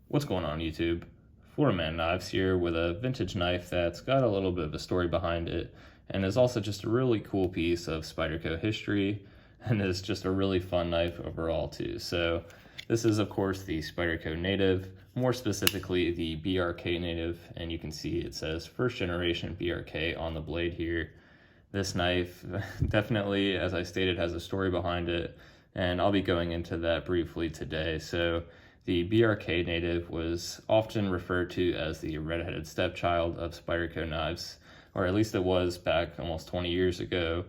What's going on YouTube? Florida Man Knives here with a vintage knife that's got a little bit of a story behind it and is also just a really cool piece of Spyderco history and is just a really fun knife overall too. So this is of course the Spyderco Native, more specifically the BRK Native, and you can see it says first generation BRK on the blade here. This knife definitely, as I stated, has a story behind it, and I'll be going into that briefly today. So the BRK Native was often referred to as the redheaded stepchild of Spyderco knives, or at least it was back almost 20 years ago.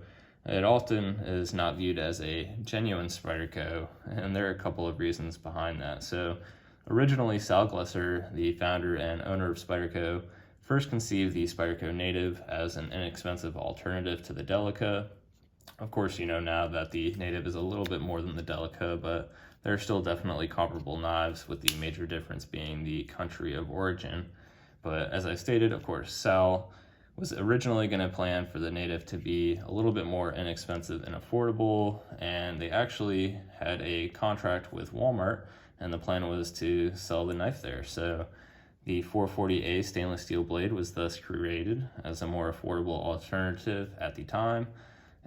It often is not viewed as a genuine Spyderco, and there are a couple of reasons behind that. So originally, Sal Glesser, the founder and owner of Spyderco, first conceived the Spyderco Native as an inexpensive alternative to the Delica. Of course, you know now that the Native is a little bit more than the Delica, but they're still definitely comparable knives, with the major difference being the country of origin. But as I stated, of course, Sal was originally going to plan for the Native to be a little bit more inexpensive and affordable, and they actually had a contract with Walmart, and the plan was to sell the knife there. So the 440A stainless steel blade was thus created as a more affordable alternative at the time,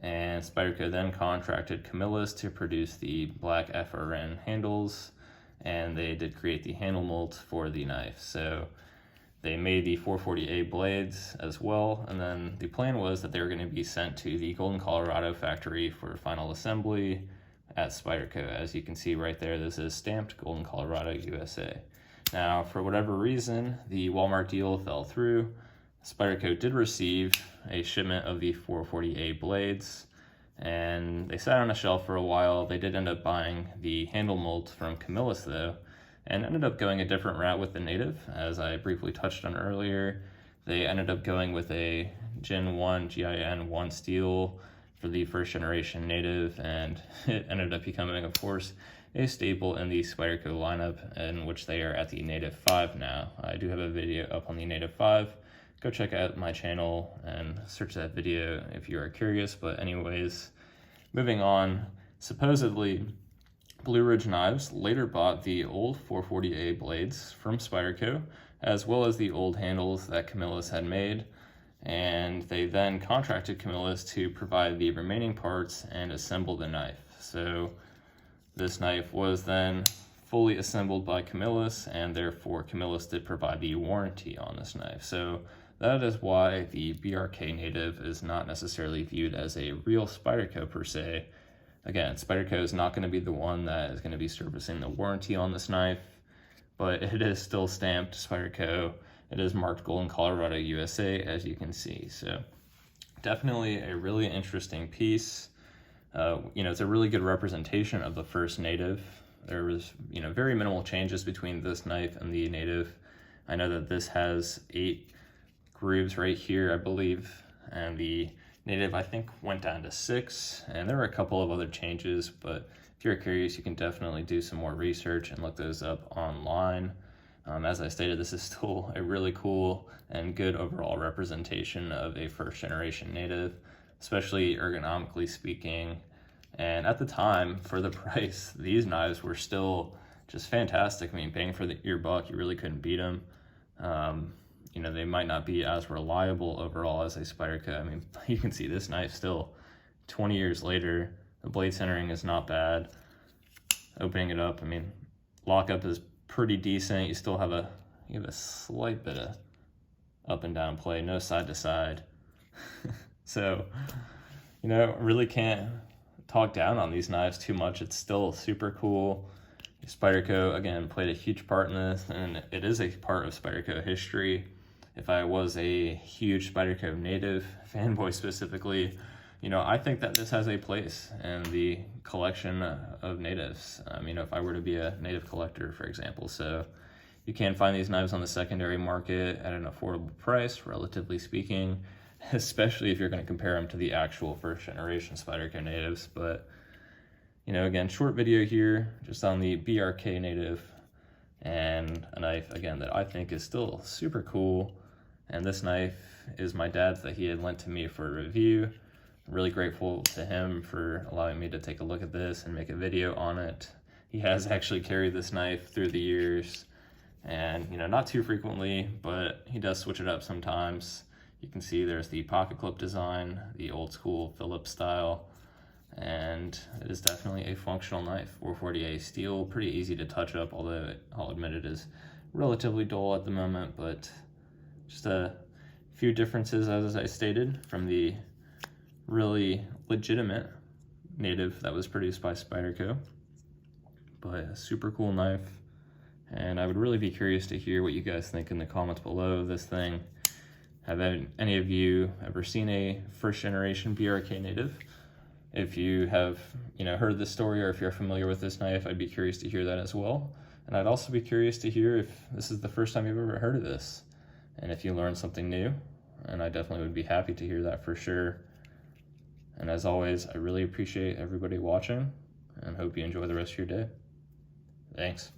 and Spyderco then contracted Camillus to produce the black FRN handles, and they did create the handle molds for the knife. So they made the 440A blades as well, and then the plan was that they were going to be sent to the Golden, Colorado factory for final assembly at Spyderco. As you can see right there, this is stamped Golden, Colorado, USA. Now, for whatever reason, the Walmart deal fell through. Spyderco did receive a shipment of the 440A blades, and they sat on a shelf for a while. They did end up buying the handle molds from Camillus though, and ended up going a different route with the Native, as I briefly touched on earlier. They ended up going with a Gen 1 GIN 1 steel for the first generation Native, and it ended up becoming, of course, a staple in the Spyderco lineup, in which they are at the Native 5 now. I do have a video up on the Native 5. Go check out my channel and search that video if you are curious. But anyways, moving on, supposedly Blue Ridge Knives later bought the old 440A blades from Spyderco, as well as the old handles that Camillus had made, and they then contracted Camillus to provide the remaining parts and assemble the knife. So this knife was then fully assembled by Camillus, and therefore Camillus did provide the warranty on this knife. So that is why the BRK Native is not necessarily viewed as a real Spyderco per se. Again, Spyderco is not going to be the one that is going to be servicing the warranty on this knife, but it is still stamped Spyderco. It is marked Golden, Colorado, USA, as you can see. So definitely a really interesting piece. It's a really good representation of the first Native. There was, very minimal changes between this knife and the Native. I know that this has 8 grooves right here, I believe, and the Native, I think, went down to 6, and there were a couple of other changes, but if you're curious, you can definitely do some more research and look those up online. As I stated, this is still a really cool and good overall representation of a first generation Native, especially ergonomically speaking. And at the time, for the price, these knives were still just fantastic. I mean, paying for your buck, you really couldn't beat them. They might not be as reliable overall as a Spyderco. I mean, you can see this knife still 20 years later. The blade centering is not bad. Opening it up, I mean, lockup is pretty decent. You still have a slight bit of up and down play, no side to side. So, really can't talk down on these knives too much. It's still super cool. Spyderco, again, played a huge part in this, and it is a part of Spyderco history. If I was a huge Spyderco Native fanboy specifically, I think that this has a place in the collection of Natives. If I were to be a Native collector, for example. So you can find these knives on the secondary market at an affordable price, relatively speaking, especially if you're going to compare them to the actual first generation Spyderco Natives. But again, short video here just on the BRK Native, and a knife again that I think is still super cool. And this knife is my dad's that he had lent to me for a review. I'm really grateful to him for allowing me to take a look at this and make a video on it. He has actually carried this knife through the years, and not too frequently, but he does switch it up sometimes. You can see there's the pocket clip design, the old school Phillips style, and it is definitely a functional knife. 440A steel, pretty easy to touch up, although I'll admit it is relatively dull at the moment, but just a few differences, as I stated, from the really legitimate Native that was produced by Spyderco. But a super cool knife, and I would really be curious to hear what you guys think in the comments below of this thing. Have any of you ever seen a first generation BRK Native? If you have heard this story, or if you're familiar with this knife, I'd be curious to hear that as well. And I'd also be curious to hear if this is the first time you've ever heard of this, and if you learned something new. And I definitely would be happy to hear that for sure. And as always, I really appreciate everybody watching, and hope you enjoy the rest of your day. Thanks.